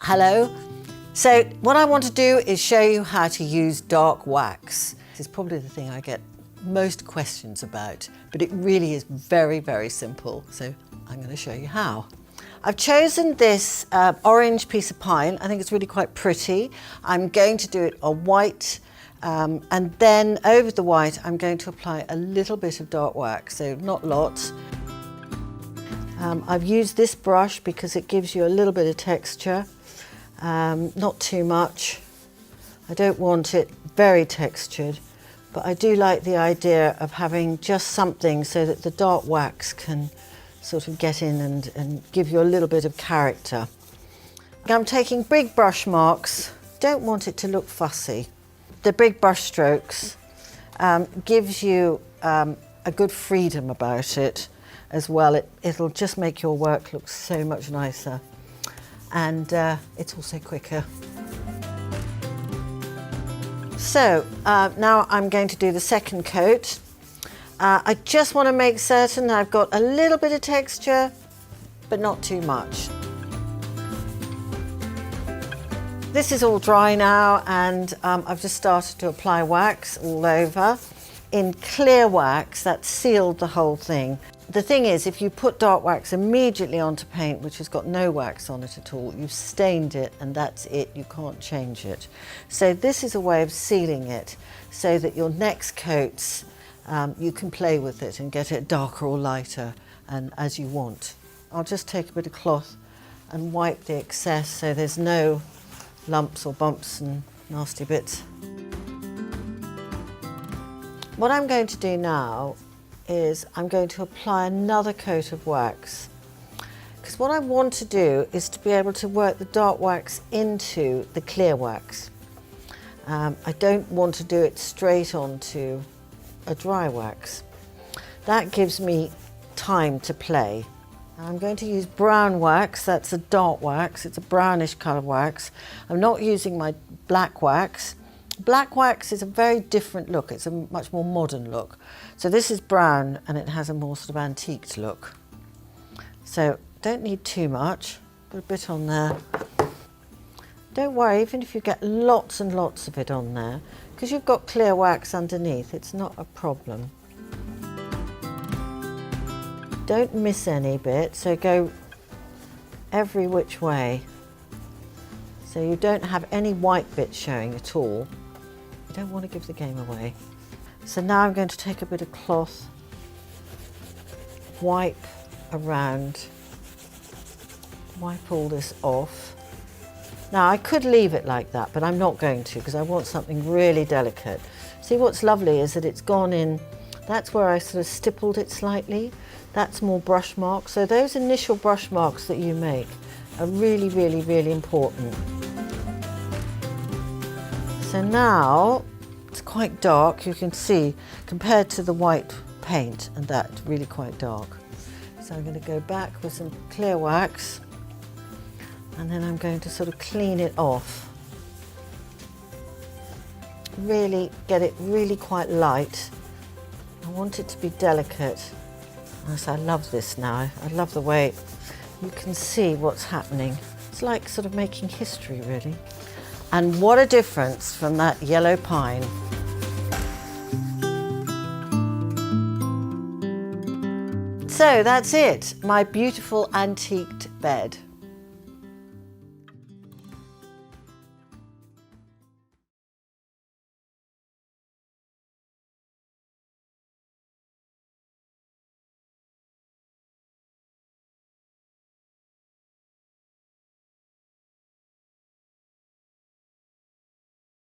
Hello. So what I want to do is show you how to use dark wax. This is probably the thing I get most questions about, but it really is very, very simple. So I'm going to show you how. I've chosen this orange piece of pine. I think it's really quite pretty. I'm going to do it on white, and then over the white I'm going to apply a little bit of dark wax, so not lots. I've used this brush because it gives you a little bit of texture, not too much. I don't want it very textured, but I do like the idea of having just something so that the dark wax can sort of get in and give you a little bit of character. I'm taking big brush marks. Don't want it to look fussy. The big brush strokes gives you a good freedom about it as well. It'll just make your work look so much nicer, and it's also quicker. So now I'm going to do the second coat. I just want to make certain I've got a little bit of texture, but not too much. This is all dry now, and I've just started to apply wax all over. In clear wax, that sealed the whole thing. The thing is, if you put dark wax immediately onto paint, which has got no wax on it at all, you've stained it and that's it, you can't change it. So this is a way of sealing it so that your next coats, you can play with it and get it darker or lighter and as you want. I'll just take a bit of cloth and wipe the excess so there's no lumps or bumps and nasty bits. What I'm going to do now is I'm going to apply another coat of wax, because what I want to do is to be able to work the dark wax into the clear wax. I don't want to do it straight onto a dry wax. That gives me time to play. I'm going to use brown wax. That's a dark wax. It's a brownish colour wax. I'm not using my black wax. Black wax is a very different look. It's a much more modern look. So this is brown and it has a more sort of antiqued look. So don't need too much. Put a bit on there. Don't worry, even if you get lots and lots of it on there, because you've got clear wax underneath, it's not a problem. Don't miss any bit, so go every which way. So you don't have any white bits showing at all. You don't want to give the game away. So now I'm going to take a bit of cloth, wipe around, wipe all this off. Now I could leave it like that, but I'm not going to because I want something really delicate. See, what's lovely is that it's gone in, that's where I sort of stippled it slightly. That's more brush marks. So those initial brush marks that you make are really, really, really important. So now it's quite dark, you can see, compared to the white paint, and that's really quite dark. So I'm going to go back with some clear wax, and then I'm going to sort of clean it off. Really get it really quite light. I want it to be delicate. Yes, I love this now. I love the way you can see what's happening. It's like sort of making history, really. And what a difference from that yellow pine. So that's it, my beautiful antiqued bed.